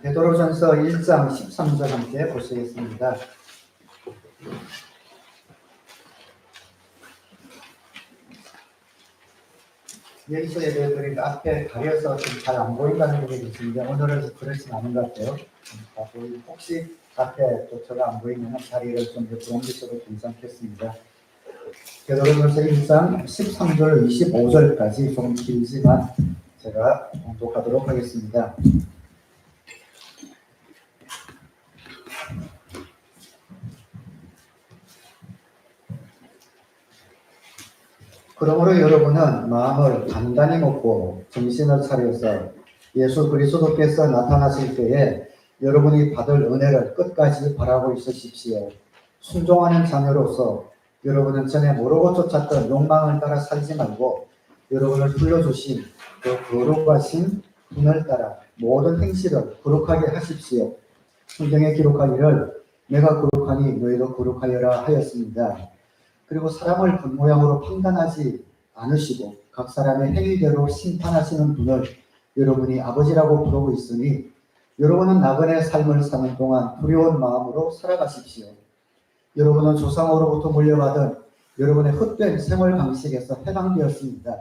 베드로전서 1장 13절 함께 보시겠습니다. 여기서 예배드리니까 앞에 가려서 좀 잘 안 보인다는 얘기 있는데 오늘은 그렇진 않은 것 같아요. 혹시 앞에 도처가 안 보이면 자리를 좀 옆으로 옮기셔도 괜찮겠습니다. 베드로전서 1장 13절 25절까지 좀 길지만 제가 봉독하도록 하겠습니다. 그러므로 여러분은 마음을 단단히 먹고 정신을 차려서 예수 그리스도께서 나타나실 때에 여러분이 받을 은혜를 끝까지 바라고 있으십시오. 순종하는 자녀로서 여러분은 전에 모르고 쫓았던 욕망을 따라 살지 말고 여러분을 불러주신 그 거룩하신 분을 따라 모든 행실을 거룩하게 하십시오. 성경에 기록하기를 내가 거룩하니 너희도 거룩하여라 하였습니다. 그리고 사람을 겉모양으로 판단하지 않으시고 각 사람의 행위대로 심판하시는 분을 여러분이 아버지라고 부르고 있으니 여러분은 나그네 삶을 사는 동안 두려운 마음으로 살아가십시오. 여러분은 조상으로부터 물려받은 여러분의 헛된 생활 방식에서 해방되었습니다.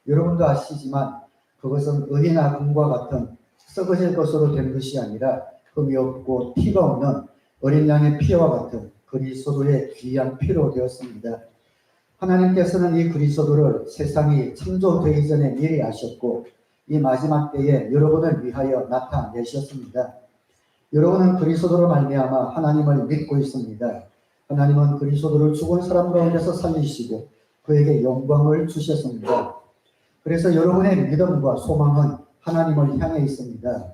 여러분도 아시지만 그것은 은이나 금과 같은 썩어질 것으로 된 것이 아니라 흠이 없고 티가 없는 어린 양의 피와 같은 그리스도의 귀한 피로 되었습니다. 하나님께서는 이 그리스도를 세상이 창조되기 전에 미리 아셨고 이 마지막 때에 여러분을 위하여 나타내셨습니다. 여러분은 그리스도로 말미암아 하나님을 믿고 있습니다. 하나님은 그리스도를 죽은 사람 가운데서 살리시고 그에게 영광을 주셨습니다. 그래서 여러분의 믿음과 소망은 하나님을 향해 있습니다.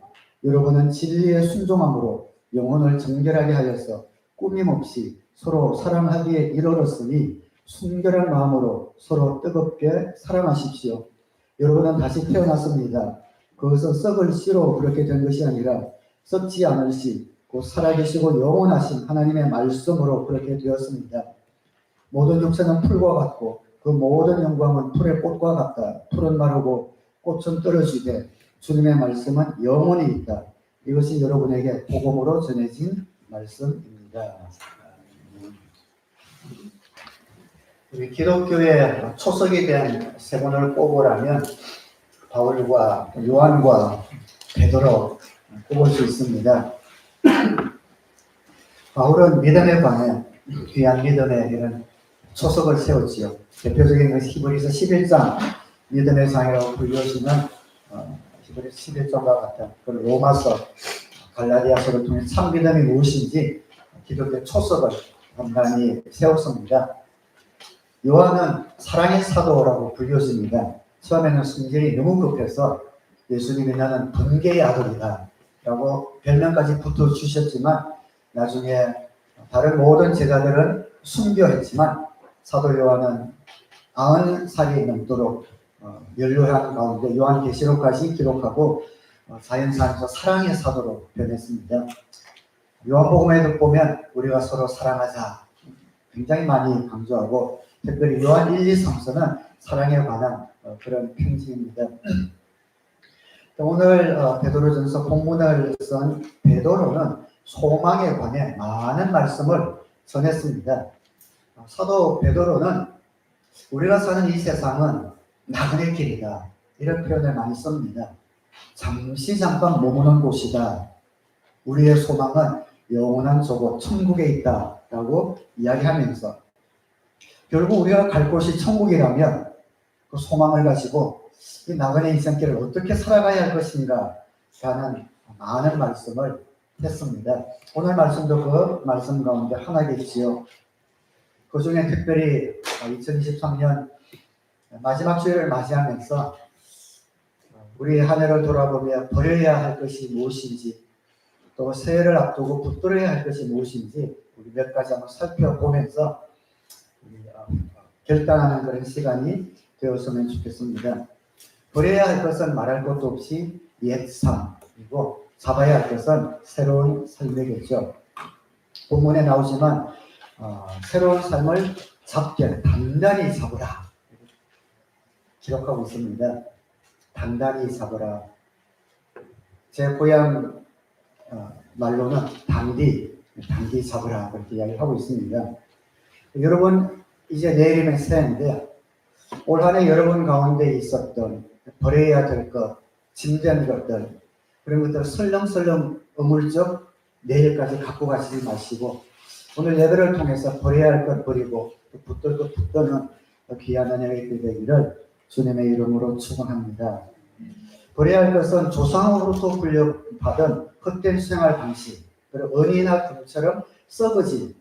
여러분은 진리에 순종함으로 영혼을 정결하게 하여서 꾸밈없이 서로 사랑하기에 이르렀으니 순결한 마음으로 서로 뜨겁게 사랑하십시오. 여러분은 다시 태어났습니다. 그것은 썩을 씨로 그렇게 된 것이 아니라 썩지 않을 씨, 곧 살아계시고 영원하신 하나님의 말씀으로 그렇게 되었습니다. 모든 육체는 풀과 같고 그 모든 영광은 풀의 꽃과 같다. 풀은 마르고 꽃은 떨어지되 주님의 말씀은 영원히 있다. 이것이 여러분에게 복음으로 전해진 말씀입니다. 우리 기독교의 초석이 된 세 분을 꼽으라면 바울과 요한과 베드로 꼽을 수 있습니다. 바울은 믿음에 관해 귀한 믿음의 이런 초석을 세웠지요. 대표적인 것이 히브리서 11장 믿음의 장이라고 불려지는 히브리서 11장과 같은 그 로마서 갈라디아서를 통해 참 믿음이 무엇인지 기독교 초석을 단단히 세웠습니다. 요한은 사랑의 사도라고 불려집니다. 처음에는 성질이 너무 급해서 예수님이 나는 번개의 아들이다 라고 별명까지 붙어주셨지만 나중에 다른 모든 제자들은 순교했지만 사도 요한은 90살이 넘도록 연로한 가운데 요한계시록까지 기록하고 자연사에서 사랑의 사도로 변했습니다. 요한복음에도 보면 우리가 서로 사랑하자 굉장히 많이 강조하고 특별히 요한 1, 2, 3서는 사랑에 관한 그런 편지입니다. 오늘 베드로전서 본문을 쓴 베드로는 소망에 관해 많은 말씀을 전했습니다. 사도 베드로는 우리가 사는 이 세상은 나그네 길이다 이런 표현을 많이 씁니다. 잠시 잠깐 머무는 곳이다. 우리의 소망은 영원한 저곳 천국에 있다 라고 이야기하면서 결국 우리가 갈 곳이 천국이라면 그 소망을 가지고 이 나그네 인생길을 어떻게 살아가야 할 것인가 라는 많은 말씀을 했습니다. 오늘 말씀도 그 말씀 가운데 하나겠지요. 그 중에 특별히 2023년 마지막 주일을 맞이하면서 우리 한 해를 돌아보며 버려야 할 것이 무엇인지 또 새해를 앞두고 붙들어야 할 것이 무엇인지 우리 몇 가지 한번 살펴보면서 결단하는 그런 시간이 되었으면 좋겠습니다. 버려야 할 것은 말할 것도 없이 옛 삶이고 잡아야 할 것은 새로운 삶이겠죠. 본문에 나오지만 새로운 삶을 잡되 단단히 잡으라 기록하고 있습니다. 단단히 잡으라. 제 고향 말로는 당디 잡으라 그렇게 이야기하고 있습니다. 여러분 이제 내일이면 새해인데 올 한 해 여러분 가운데 있었던 버려야 될 것, 짐된 것들 그런 것들을 설렁설렁 어물쩍 내일까지 갖고 가시지 마시고 오늘 예배를 통해서 버려야 할 것 버리고 붙들 것 붙드는 귀한 은혜가 되기를 주님의 이름으로 축원합니다. 버려야 할 것은 조상으로부터 물려받은 헛된 생활 방식, 그리고 은이나 금처럼 썩어진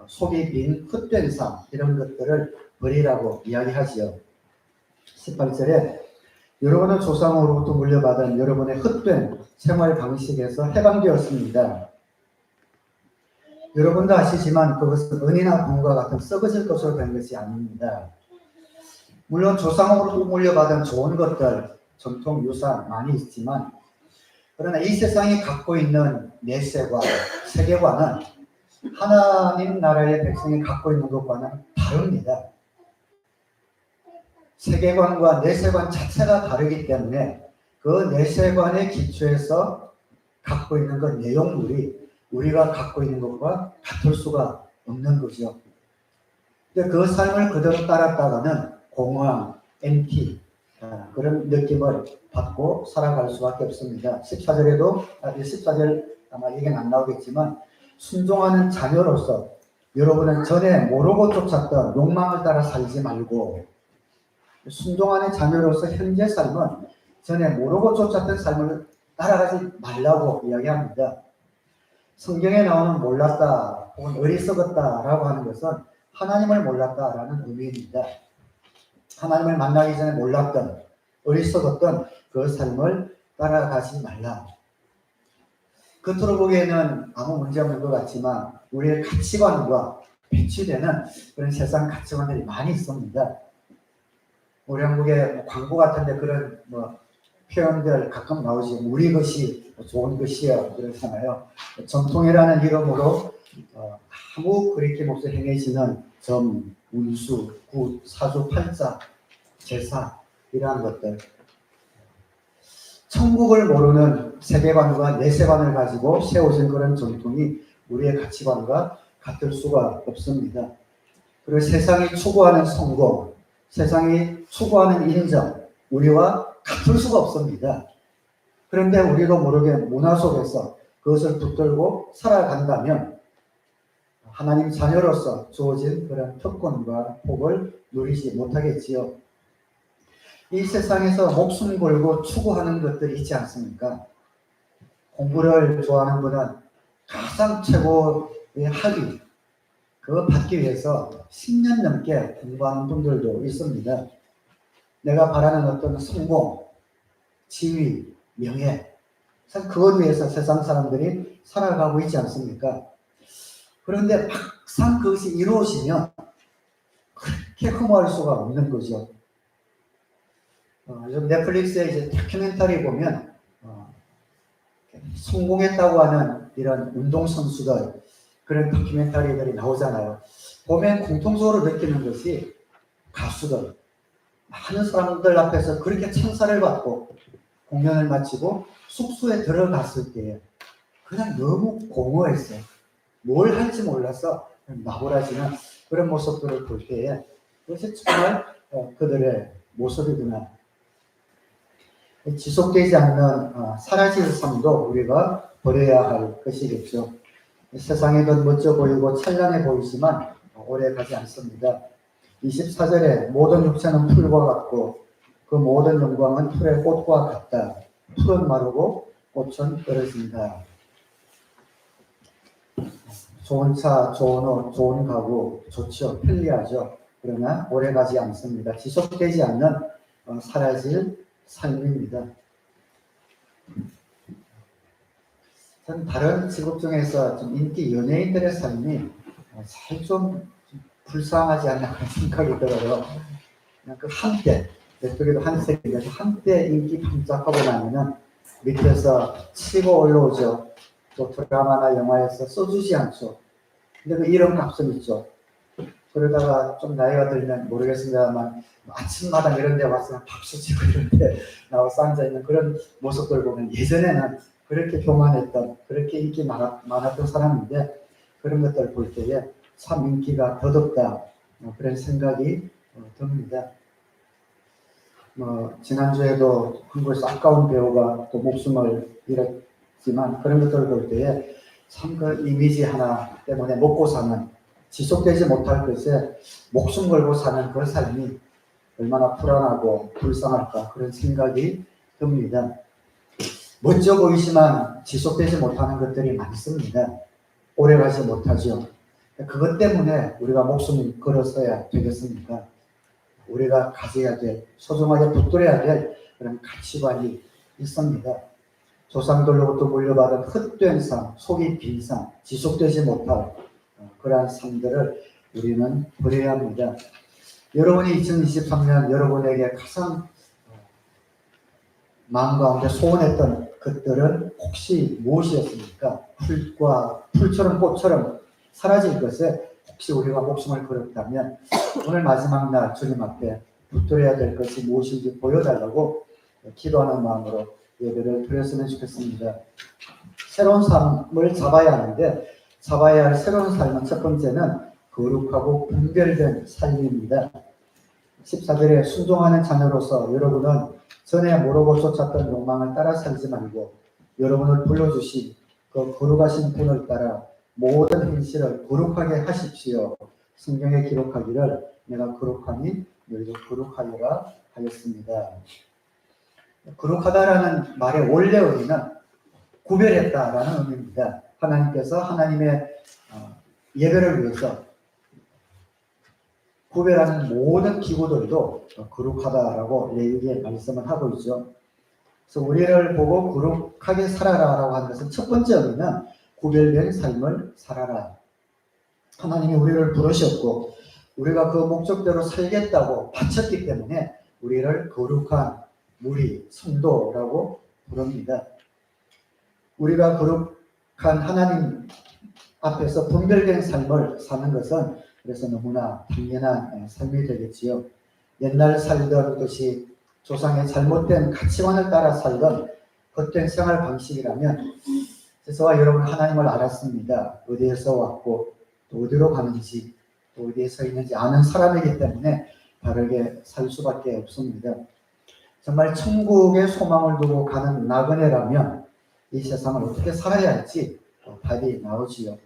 속이 빈 헛된 삶 이런 것들을 버리라고 이야기하지요. 18절에 여러분은 조상으로부터 물려받은 여러분의 헛된 생활 방식에서 해방되었습니다. 여러분도 아시지만 그것은 은이나 금과 같은 썩어질 것으로 된 것이 아닙니다. 물론 조상으로부터 물려받은 좋은 것들, 전통 유산 많이 있지만 그러나 이 세상이 갖고 있는 내세관, 세계관은 하나님 나라의 백성이 갖고 있는 것과는 다릅니다. 세계관과 내세관 자체가 다르기 때문에 그 내세관의 기초에서 갖고 있는 그 내용물이 우리가 갖고 있는 것과 같을 수가 없는 거죠. 근데 그 삶을 그대로 따랐다가는 공허함, MT 그런 느낌을 받고 살아갈 수밖에 없습니다. 14절에도 14절 아마 얘기는 안 나오겠지만 순종하는 자녀로서 여러분은 전에 모르고 쫓았던 욕망을 따라 살지 말고 순종하는 자녀로서 현재 삶은 전에 모르고 쫓았던 삶을 따라가지 말라고 이야기합니다. 성경에 나오는 몰랐다 혹은 어리석었다라고 하는 것은 하나님을 몰랐다라는 의미입니다. 하나님을 만나기 전에 몰랐던 어리석었던 그 삶을 따라가지 말라. 겉으로 보기에는 아무 문제 없는 것 같지만 우리의 가치관과 배치되는 그런 세상 가치관들이 많이 있습니다. 우리 한국의 광고 같은데 그런 표현들 가끔 나오지. 우리 것이 좋은 것이야 그러잖아요. 전통이라는 이름으로 아무 그렇게 몹시 행해지는 점, 운수, 굿, 사주, 팔자, 제사 이러한 것들 천국을 모르는 세계관과 내세관을 가지고 세워진 그런 전통이 우리의 가치관과 같을 수가 없습니다. 그리고 세상이 추구하는 성공, 세상이 추구하는 인정, 우리와 같을 수가 없습니다. 그런데 우리도 모르게 문화 속에서 그것을 붙들고 살아간다면 하나님 자녀로서 주어진 그런 특권과 복을 누리지 못하겠지요. 이 세상에서 목숨 걸고 추구하는 것들이 있지 않습니까? 공부를 좋아하는 분은 가장 최고의 학위, 그거 받기 위해서 10년 넘게 공부하는 분들도 있습니다. 내가 바라는 어떤 성공, 지위, 명예, 그것 위해서 세상 사람들이 살아가고 있지 않습니까? 그런데 막상 그것이 이루어지면 그렇게 흠모할 수가 없는 거죠. 요즘 넷플릭스에 이제 다큐멘터리 보면 성공했다고 하는 이런 운동선수들 그런 다큐멘터리들이 나오잖아요. 보면 공통적으로 느끼는 것이 가수들, 많은 사람들 앞에서 그렇게 찬사를 받고 공연을 마치고 숙소에 들어갔을 때 그냥 너무 공허했어요. 뭘 할지 몰라서 나고라지는 그런 모습들을 볼 때에 그것이 정말 그들의 모습이구나. 지속되지 않는 사라질 삶도 우리가 버려야 할 것이겠죠. 세상에 더 멋져 보이고 찬란해 보이지만 오래 가지 않습니다. 24절에 모든 육체는 풀과 같고 그 모든 영광은 풀의 꽃과 같다. 풀은 마르고 꽃은 떨어진다. 좋은 차, 좋은 옷, 좋은 가구 좋죠. 편리하죠. 그러나 오래 가지 않습니다. 지속되지 않는 사라질 삶입니다. 전 다른 직업 중에서 좀 인기 연예인들의 삶이 잘 좀 불쌍하지 않나 그런 생각이 들어요. 그냥 그 한때, 넷플릭도 한세기에서 한때 인기 반짝하고 나면은 밑에서 치고 올라오죠. 또 드라마나 영화에서 써주지 않죠. 근데 그 이런 값은 있죠. 그러다가 좀 나이가 들면 모르겠습니다만 아침마당 이런 데 와서 박수 치고 이런 데 나와서 앉아있는 그런 모습들 보면 예전에는 그렇게 교만했던, 그렇게 인기 많았던 사람인데 그런 것들을 볼 때에 참 인기가 더덥다, 그런 생각이 듭니다. 지난주에도 한국에서 아까운 배우가 또 목숨을 잃었지만 그런 것들을 볼 때에 참 그 이미지 하나 때문에 먹고 사는, 지속되지 못할 것에 목숨 걸고 사는 그 삶이 얼마나 불안하고 불쌍할까, 그런 생각이 듭니다. 멋져 보이지만 지속되지 못하는 것들이 많습니다. 오래가지 못하죠. 그것 때문에 우리가 목숨을 걸어서야 되겠습니까? 우리가 가져야 될, 소중하게 붙들어야 될 그런 가치관이 있습니다. 조상들로부터 물려받은 헛된 삶, 속이 빈 삶, 지속되지 못할 그러한 삶들을 우리는 버려야 합니다. 여러분이 2023년 여러분에게 가장 마음 가운데 소원했던 것들은 혹시 무엇이었습니까? 풀처럼 꽃처럼 사라질 것에 혹시 우리가 목숨을 걸었다면 오늘 마지막 날 주님 앞에 붙들어야 될 것이 무엇인지 보여달라고 기도하는 마음으로 예배를 드렸으면 좋겠습니다. 새로운 삶을 잡아야 하는데 잡아야 할 새로운 삶은 첫 번째는 거룩하고 분별된 삶입니다. 14절에 순종하는 자녀로서 여러분은 전에 모르고 쫓았던 욕망을 따라 살지 말고 여러분을 불러주신 그 거룩하신 분을 따라 모든 행실을 거룩하게 하십시오. 성경에 기록하기를 내가 거룩하니 너희도 거룩하리라 하였습니다. 거룩하다라는 말의 원래 의미는 구별했다라는 의미입니다. 하나님께서 하나님의 예배를 위해서 구별하는 모든 기구들도 거룩하다라고 레위기에 말씀을 하고 있죠. 그래서 우리를 보고 거룩하게 살아라라고 하는 것은 첫 번째 의미는 구별된 삶을 살아라. 하나님이 우리를 부르셨고 우리가 그 목적대로 살겠다고 바쳤기 때문에 우리를 거룩한 무리, 성도라고 부릅니다. 우리가 거룩한 하나님 앞에서 분별된 삶을 사는 것은 그래서 너무나 당연한 삶이 되겠지요. 옛날 살던 것이 조상의 잘못된 가치관을 따라 살던 헛된 생활 방식이라면 저와 여러분 하나님을 알았습니다. 어디에서 왔고 또 어디로 가는지 또 어디에 서 있는지 아는 사람이기 때문에 바르게 살 수밖에 없습니다. 정말 천국의 소망을 두고 가는 나그네라면 이 세상을 어떻게 살아야 할지 답이 나오지요.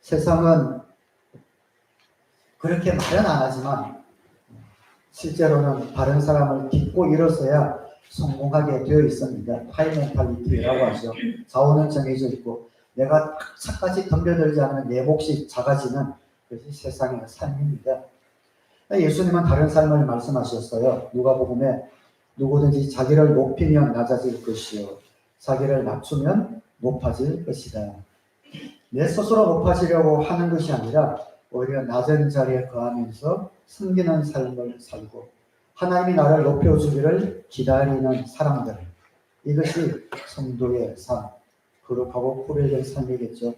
세상은 그렇게 말은 안 하지만 실제로는 다른 사람을 딛고 일어서야 성공하게 되어 있습니다. 하이 멘탈리티라고 하죠. 자원은 정해져 있고 내가 차까지 덤벼들지 않으면 내 몫이 작아지는 것이 세상의 삶입니다. 예수님은 다른 삶을 말씀하셨어요. 누가복음에 누구든지 자기를 높이면 낮아질 것이요 자기를 낮추면 높아질 것이다. 내 스스로 높아지려고 하는 것이 아니라 오히려 낮은 자리에 거하면서 숨기는 삶을 살고 하나님이 나를 높여주기를 기다리는 사람들, 이것이 성도의 삶, 거룩하고 구별된 삶이겠죠.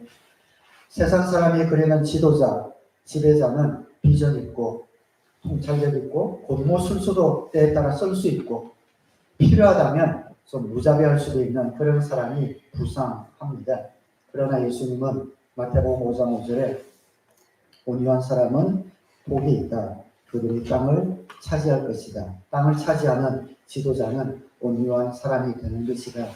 세상 사람이 그리는 지도자, 지배자는 비전 있고 통찰력 있고 곧모술수도 때에 따라 쓸 수 있고 필요하다면 좀 무자비할 수도 있는 그런 사람이 부상합니다. 그러나 예수님은 마태복음 5장 5절에 온유한 사람은 복이 있다. 그들이 땅을 차지할 것이다. 땅을 차지하는 지도자는 온유한 사람이 되는 것이다.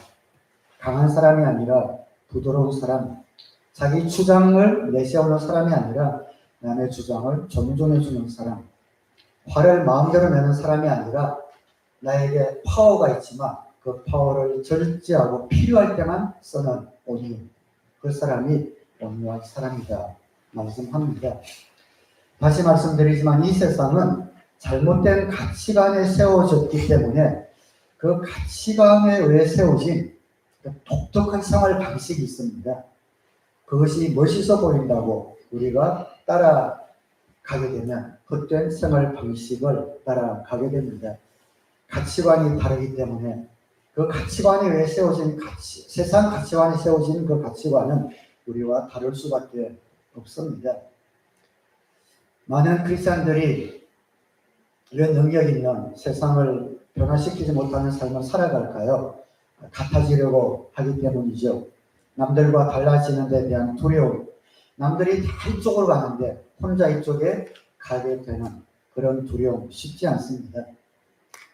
강한 사람이 아니라 부드러운 사람, 자기 주장을 내세우는 사람이 아니라 남의 주장을 존중해주는 사람, 화를 마음대로 내는 사람이 아니라 나에게 파워가 있지만 그 파워를 절제하고 필요할 때만 쓰는 온유, 그 사람이 온유한 사람이다 말씀합니다. 다시 말씀드리지만 이 세상은 잘못된 가치관에 세워졌기 때문에 그 가치관에 의해 세워진 독특한 생활 방식이 있습니다. 그것이 멋있어 보인다고 우리가 따라가게 되면 헛된 생활 방식을 따라가게 됩니다. 가치관이 다르기 때문에 그 가치관에 의해 세워진 세상 가치관에 세워진 그 가치관은 우리와 다를 수밖에 없습니다. 많은 크리스찬들이 이런 능력 있는 세상을 변화시키지 못하는 삶을 살아갈까요? 같아지려고 하기 때문이죠. 남들과 달라지는 데 대한 두려움, 남들이 다 이쪽으로 가는데 혼자 이쪽에 가게 되는 그런 두려움 쉽지 않습니다.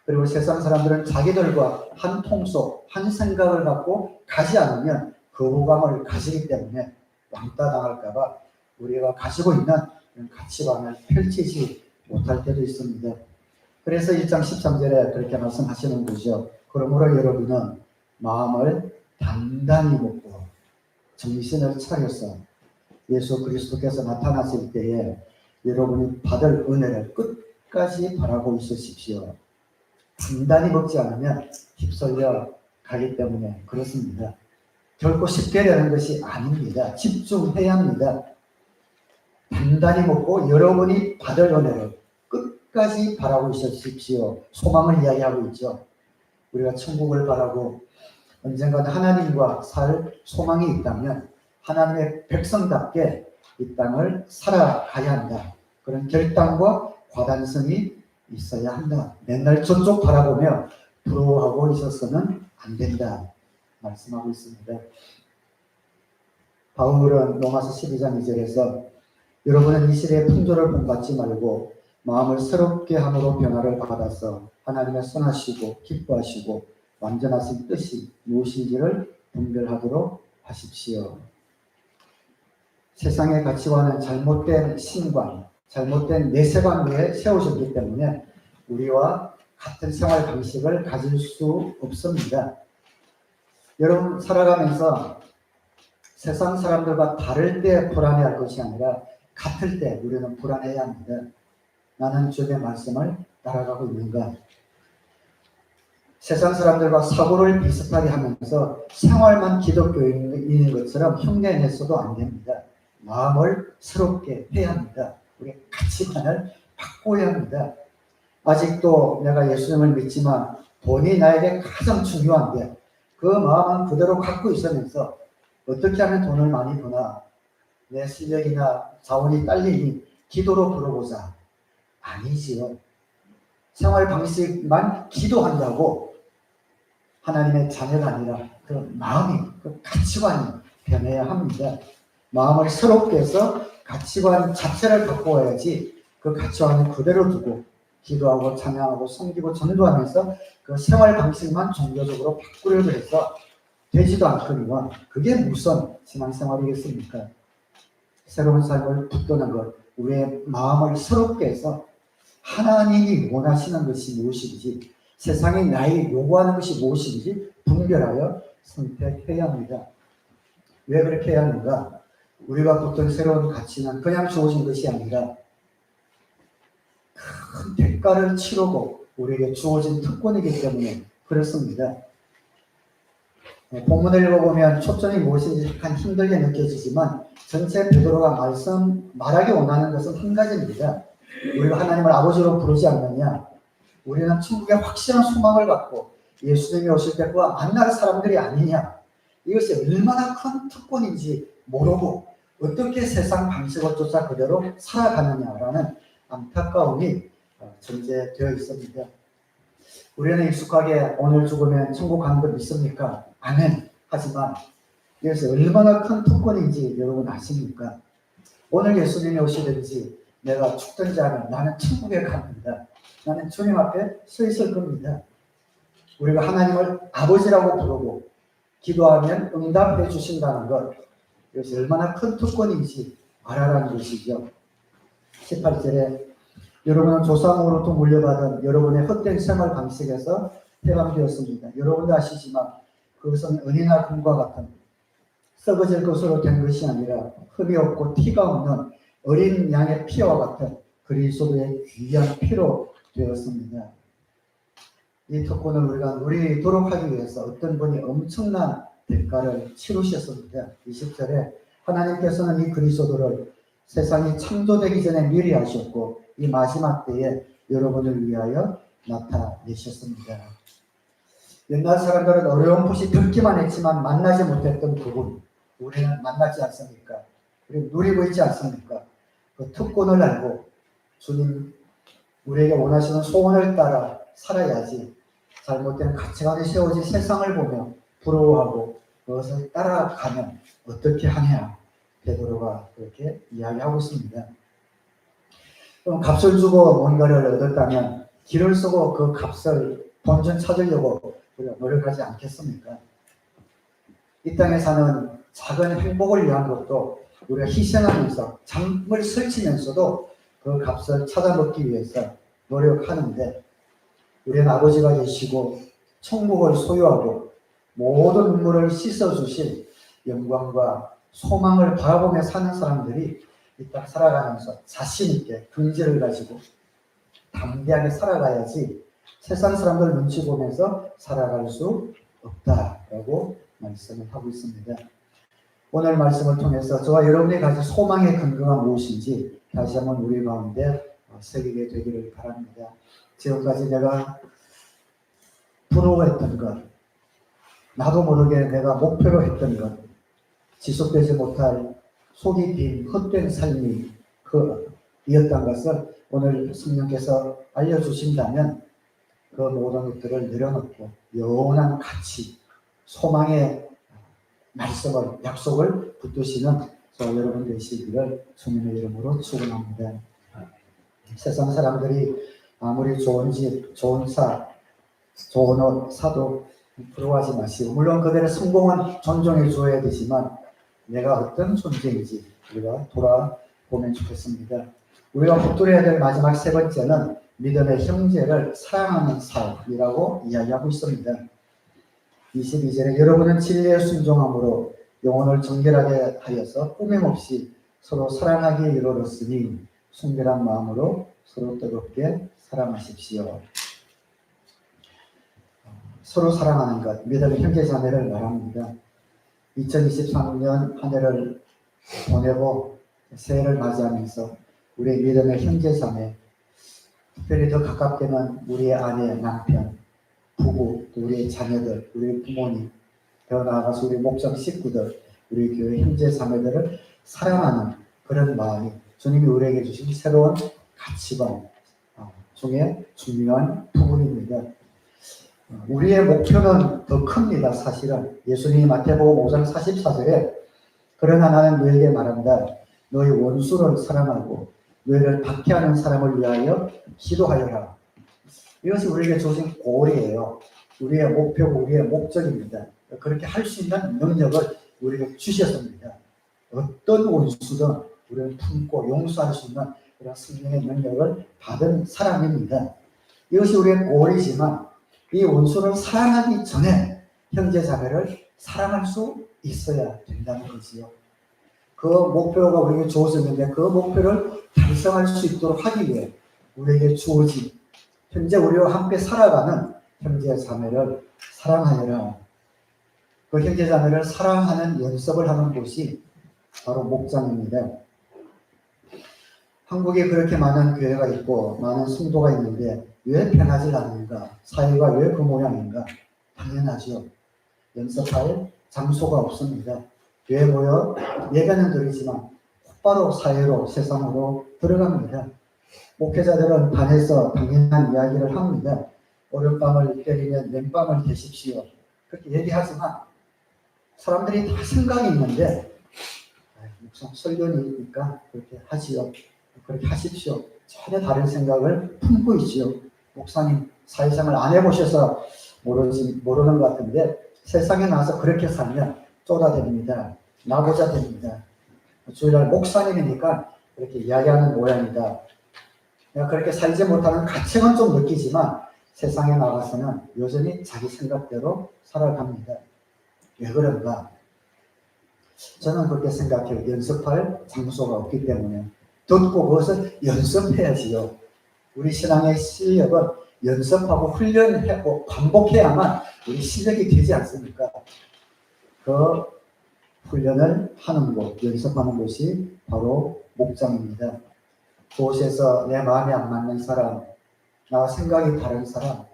그리고 세상 사람들은 자기들과 한 통속, 한 생각을 갖고 가지 않으면 거부감을 가지기 때문에 왕따 당할까봐 우리가 가지고 있는 가치관을 펼치지 못할 때도 있습니다. 그래서 1장 13절에 그렇게 말씀하시는 거죠. 그러므로 여러분은 마음을 단단히 먹고 정신을 차려서 예수 그리스도께서 나타났을 때에 여러분이 받을 은혜를 끝까지 바라고 있으십시오. 단단히 먹지 않으면 휩쓸려 가기 때문에 그렇습니다. 결코 쉽게 되는 것이 아닙니다. 집중해야 합니다. 단단히 먹고 여러분이 받을 은혜를 끝까지 바라고 있으십시오. 소망을 이야기하고 있죠. 우리가 천국을 바라고 언젠가는 하나님과 살 소망이 있다면 하나님의 백성답게 이 땅을 살아가야 한다. 그런 결단과 과단성이 있어야 한다. 맨날 저쪽 바라보며 부러워하고 있어서는 안 된다. 말씀하고 있습니다. 바울은 로마서 12장 2절에서 여러분은 이 시대의 풍조를 본받지 말고 마음을 새롭게 함으로 변화를 받아서 하나님의 선하시고 기뻐하시고 완전하신 뜻이 무엇인지를 분별하도록 하십시오. 세상의 가치관은 잘못된 신관, 잘못된 내세관 위에 세워졌기 때문에 우리와 같은 생활 방식을 가질 수 없습니다. 여러분 살아가면서 세상 사람들과 다를 때 불안해할 것이 아니라 같을 때 우리는 불안해야 합니다. 나는 주의 말씀을 따라가고 있는가? 세상 사람들과 사고를 비슷하게 하면서 생활만 기독교인인 것처럼 흉내내서도 안 됩니다. 마음을 새롭게 해야 합니다. 우리 가치관을 바꿔야 합니다. 아직도 내가 예수님을 믿지만 돈이 나에게 가장 중요한데 그 마음은 그대로 갖고 있으면서 어떻게 하면 돈을 많이 버나 내 실력이나 자원이 딸리니 기도로 벌어보자. 아니지요. 생활 방식만 기도한다고 하나님의 자녀가 아니라 그 마음이, 그 가치관이 변해야 합니다. 마음을 새롭게 해서 가치관 자체를 바꿔야지 그 가치관을 그대로 두고 기도하고 찬양하고 섬기고 전도하면서 그 생활 방식만 종교적으로 바꾸려고 해서 되지도 않거니와 그게 무슨 신앙생활이겠습니까? 새로운 삶을 붙드는 것, 우리의 마음을 새롭게 해서 하나님이 원하시는 것이 무엇인지, 세상이 나에게 요구하는 것이 무엇인지 분별하여 선택해야 합니다. 왜 그렇게 해야 하는가? 우리가 붙든 새로운 가치는 그냥 주어진 것이 아니라 큰 대가를 치르고 우리에게 주어진 특권이기 때문에 그렇습니다. 본문을 읽어보면 초점이 무엇인지 약간 힘들게 느껴지지만 전체 베드로가 말하기 원하는 것은 한 가지입니다. 우리가 하나님을 아버지로 부르지 않느냐? 우리는 천국에 확실한 소망을 갖고 예수님이 오실 때 그와 만날 사람들이 아니냐? 이것이 얼마나 큰 특권인지 모르고 어떻게 세상 방식을 쫓아 그대로 살아가느냐라는 안타까움이 전제되어 있습니다. 우리는 익숙하게 오늘 죽으면 천국 가는 거 믿습니까? 아멘. 하지만 이것이 얼마나 큰 특권인지 여러분 아십니까? 오늘 예수님이 오시든지 내가 죽든지 하면 나는 천국에 갑니다. 나는 주님 앞에 서 있을 겁니다. 우리가 하나님을 아버지라고 부르고 기도하면 응답해 주신다는 것, 이것이 얼마나 큰 특권인지 알아라는 것이죠. 18절에 여러분은 조상으로부터 물려받은 여러분의 헛된 생활 방식에서 해방되었습니다. 여러분도 아시지만 그것은 은이나 금과 같은 썩어질 것으로 된 것이 아니라 흠이 없고 티가 없는 어린 양의 피와 같은 그리스도의 귀한 피로 되었습니다. 이 특권을 우리가 누리도록 하기 위해서 어떤 분이 엄청난 대가를 치르셨습니다. 20절에 하나님께서는 이 그리스도를 세상이 창조되기 전에 미리 하셨고 이 마지막 때에 여러분을 위하여 나타내셨습니다. 옛날 사람들은 어려운 것이 듣기만 했지만 만나지 못했던 그분, 우리는 만나지 않습니까? 우리는 누리고 있지 않습니까? 그 특권을 알고 주님 우리에게 원하시는 소원을 따라 살아야지 잘못된 가치관이 세워진 세상을 보며 부러워하고 그것을 따라가면 어떻게 하냐. 베드로가 그렇게 이야기하고 있습니다. 그럼 값을 주고 뭔가를 얻었다면 길을 쓰고 그 값을 본전 찾으려고 우리가 노력하지 않겠습니까? 이 땅에 사는 작은 행복을 위한 것도 우리가 희생하면서 잠을 설치면서도 그 값을 찾아먹기 위해서 노력하는데 우리는 아버지가 계시고 천국을 소유하고 모든 눈물을 씻어주신 영광과 소망을 바라보며 사는 사람들이 이 땅 살아가면서 자신있게 긍지를 가지고 담대하게 살아가야지 세상 사람들 눈치 보면서 살아갈 수 없다라고 말씀을 하고 있습니다. 오늘 말씀을 통해서 저와 여러분이 가진 소망의 근거가 무엇인지 다시 한번 우리 가운데 새기게 되기를 바랍니다. 지금까지 내가 부러워했던 것, 나도 모르게 내가 목표로 했던 것, 지속되지 못할 속이 빈 헛된 삶이 이었던 것을 오늘 성령께서 알려주신다면 그 모든 것들을 내려놓고 영원한 가치, 소망의 말씀을, 약속을 붙드시는 저 여러분 되시기를 주님의 이름으로 축원합니다. 세상 사람들이 아무리 좋은 집, 좋은 차, 좋은 옷 사도 부러워하지 마시고 물론 그들의 성공은 존중해 주어야 되지만 내가 어떤 존재인지 우리가 돌아보면 좋겠습니다. 우리가 붙들어야 될 마지막 세 번째는 믿음의 형제를 사랑하는 삶이라고 이야기하고 있습니다. 22절에 여러분은 진리에 순종함으로 영혼을 정결하게 하여서 꾸밈없이 서로 사랑하기에 이르렀으니 순결한 마음으로 서로 뜨겁게 사랑하십시오. 서로 사랑하는 것, 믿음의 형제 자매를 말합니다. 2023년 한 해를 보내고 새해를 맞이하면서 우리 믿음의 형제 자매, 특별히 더 가깝게는 우리의 아내, 남편, 부부, 또 우리의 자녀들, 우리 부모님, 더 나아가서 우리 목장 식구들, 우리 교회 형제 자매들을 사랑하는 그런 마음이 주님이 우리에게 주신 새로운 가치관 중에 중요한 부분입니다. 우리의 목표는 더 큽니다. 사실은 예수님이 마태복음 5장 44절에 그러나 나는 너에게 말한다. 너의 원수를 사랑하고 너희를 박해하는 사람을 위하여 기도하여라. 이것이 우리에게 주신 고리예요. 우리의 목표고 우리의 목적입니다. 그렇게 할 수 있는 능력을 우리에게 주셨습니다. 어떤 원수든 우리를 품고 용서할 수 있는 그런 성령의 능력을 받은 사람입니다. 이것이 우리의 고리지만 이 원수를 사랑하기 전에 형제자매를 사랑할 수 있어야 된다는 거지요. 그 목표가 우리에게 주어졌는데 그 목표를 달성할 수 있도록 하기 위해 우리에게 주어진 현재 우리와 함께 살아가는 형제자매를 사랑하여라. 그 형제자매를 사랑하는 연습을 하는 곳이 바로 목장입니다. 한국에 그렇게 많은 교회가 있고 많은 성도가 있는데 왜 변하지 않는가? 사회가 왜 그 모양인가? 당연하죠. 연습할 장소가 없습니다. 교회 모여 예배는 드리지만 곧바로 사회로 세상으로 들어갑니다. 목회자들은 반에서 당연한 이야기를 합니다. 오른밤을 때리면 왼밤을 대십시오. 그렇게 얘기하지만 사람들이 다 생각이 있는데 무슨 설교니까 그렇게 하지요. 그렇게 하십시오. 전혀 다른 생각을 품고 있지요. 목사님 사회생활 안 해보셔서 모르는 것 같은데 세상에 나와서 그렇게 살면 쏟아냅니다. 나고자 됩니다. 주일날 목사님이니까 그렇게 이야기하는 모양이다. 내가 그렇게 살지 못하는 가책은 좀 느끼지만 세상에 나가서는 여전히 자기 생각대로 살아갑니다. 왜 그런가? 저는 그렇게 생각해요. 연습할 장소가 없기 때문에. 듣고 그것을 연습해야지요. 우리 신앙의 실력은 연습하고 훈련하고 반복해야만 우리 실력이 되지 않습니까? 그 훈련을 하는 곳, 연습하는 곳이 바로 목장입니다. 그곳에서 내 마음이 안 맞는 사람, 나와 생각이 다른 사람,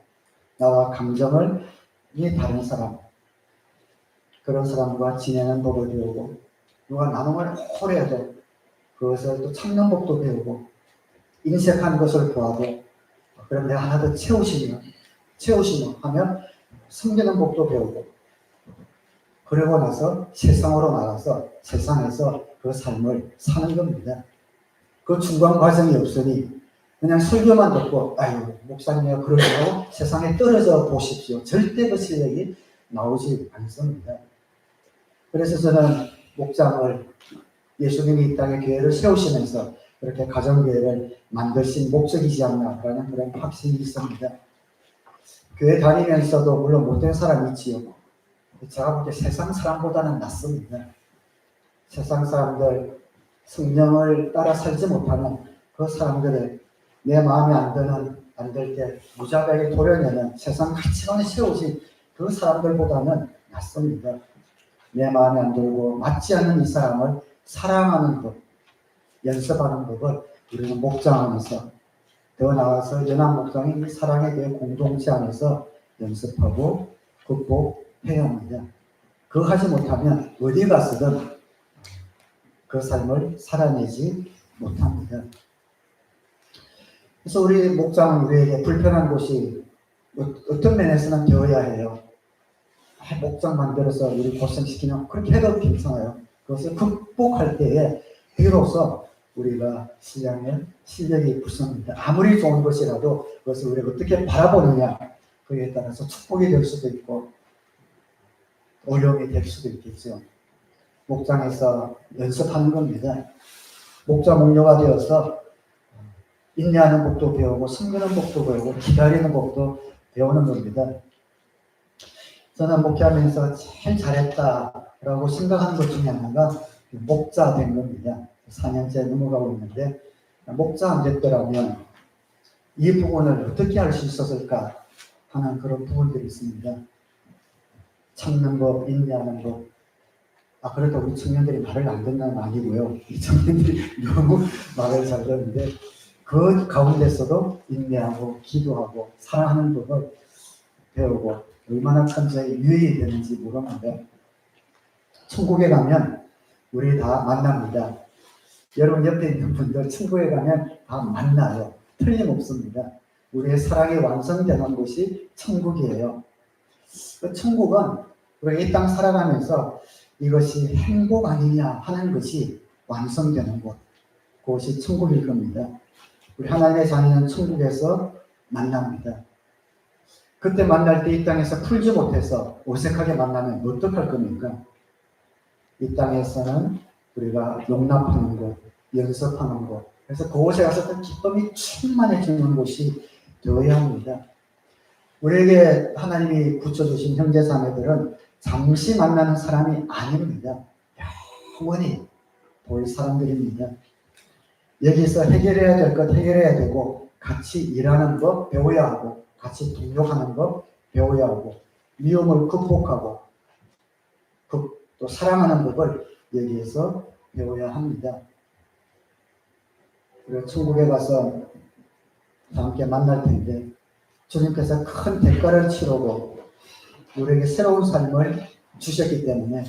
나와 감정이 다른 사람, 그런 사람과 지내는 법을 배우고 누가 나눔을 홀해도 그것을 또 참는 법도 배우고 인색한 것을 보아도 그럼 내가 하나 더 채우시면 채우시면 하면 섬기는 법도 배우고, 그러고 나서 세상으로 나가서 세상에서 그 삶을 사는 겁니다. 그 중간 과정이 없으니 그냥 설교만 듣고 아유 목사님이야 그러시고 세상에 떨어져 보십시오. 절대 그 실력이 나오지 않습니다. 그래서 저는 목장을 예수님이 이 땅에 교회를 세우시면서 그렇게 가정교회를 만드신 목적이지 않나라는 그런 확신이 있습니다. 교회 다니면서도 물론 못된 사람이 있지요. 제가 볼 때 세상 사람보다는 낫습니다. 세상 사람들 성령을 따라 살지 못하는 그 사람들을 내 마음에 안 들 때 무자비하게 도려내는 세상 가치관에 세우신 그 사람들보다는 낫습니다. 내 마음에 안 들고 맞지 않는 이 사람을 사랑하는 법, 연습하는 법을 우리는 목장하면서 더 나아가서 연합 목장인 이 사랑에 대해 공동체 안에서 연습하고 극복해야 합니다. 그거 하지 못하면 어디 가서든 그 삶을 살아내지 못합니다. 그래서 우리 목장은 우리에게 불편한 곳이 어떤 면에서는 되어야 해요. 목장 만들어서 우리 고생시키면 그렇게 해도 괜찮아요. 그것을 극복할 때에 비로소 우리가 신앙의 실력이 붙습니다. 아무리 좋은 것이라도 그것을 우리가 어떻게 바라보느냐 그에 따라서 축복이 될 수도 있고 어려움이 될 수도 있겠죠. 목장에서 연습하는 겁니다. 목자 목료가 되어서 인내하는 법도 배우고 섬기는 법도 배우고 기다리는 법도 배우는 겁니다. 저는 목회하면서 제일 잘했다라고 생각하는 것 중에 하나가 목자 된 겁니다. 4년째 넘어가고 있는데 목자 안 됐더라면 이 부분을 어떻게 할 수 있었을까 하는 그런 부분들이 있습니다. 참는 법, 인내하는 법. 그래도 우리 청년들이 말을 안 듣는 건 아니고요. 이 청년들이 너무 말을 잘 듣는데 그 가운데서도 인내하고 기도하고 사랑하는 법을 배우고 얼마나 천지에 유익이 되는지 모릅니다. 천국에 가면 우리 다 만납니다. 여러분 옆에 있는 분들 천국에 가면 다 만나요. 틀림없습니다. 우리의 사랑이 완성되는 곳이 천국이에요. 그 천국은 우리가 이 땅 살아가면서 이것이 행복 아니냐 하는 것이 완성되는 곳, 그것이 천국일 겁니다. 우리 하나님의 자녀는 천국에서 만납니다. 그때 만날 때 이 땅에서 풀지 못해서 어색하게 만나면 어떡할 겁니까? 이 땅에서는 우리가 용납하는 곳, 연습하는 곳, 그래서 그곳에 가서 그 기쁨이 충만해지는 곳이 되어야 합니다. 우리에게 하나님이 붙여주신 형제자매들은 잠시 만나는 사람이 아닙니다. 영원히 볼 사람들입니다. 여기서 해결해야 될 것 해결해야 되고 같이 일하는 것 배워야 하고 같이 동력하는 것 배워야 하고 미움을 극복하고 또 사랑하는 법을 여기에서 배워야 합니다. 그리고 천국에 가서 함께 만날 텐데 주님께서 큰 대가를 치르고 우리에게 새로운 삶을 주셨기 때문에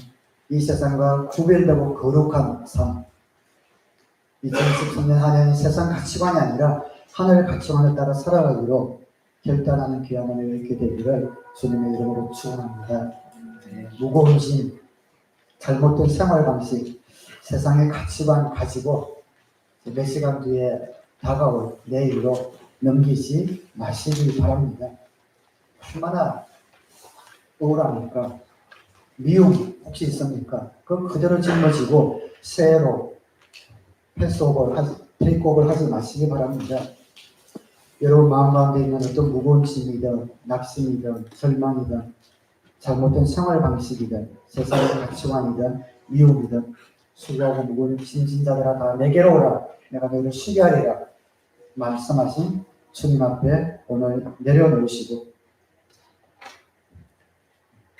이 세상과 구별되고 거룩한 삶 2013년 하나님 세상 가치관이 아니라 하늘 가치관을 따라 살아가기로 결단하는 귀한 은혜가 있게 되기를 주님의 이름으로 축원합니다. 무거운 짐, 잘못된 생활 방식, 세상의 가치관 가지고 몇 시간 뒤에 다가올 내일로 넘기지 마시기 바랍니다. 얼마나 우울합니까? 미움 혹시 있습니까? 그거 그대로 짊어지고 새해로 테이크오버를 하지 마시기 바랍니다. 여러분 마음 가운데 있는 어떤 무거운 짐이든 낙심이든 절망이든 잘못된 생활 방식이든 세상의 가치관이든 미움이든 수고하고 무거운 짐진자들아 다 내게로 오라 내가 너희를 쉬게 하리라 말씀하신 주님 앞에 오늘 내려놓으시고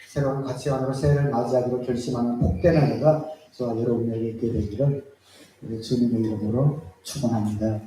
새로운 가치관으로 새해를 맞이하기로 결심하는 복된 은혜가 저와 여러분에게 있게 되기를 우리 주님의 이름으로 축원합니다.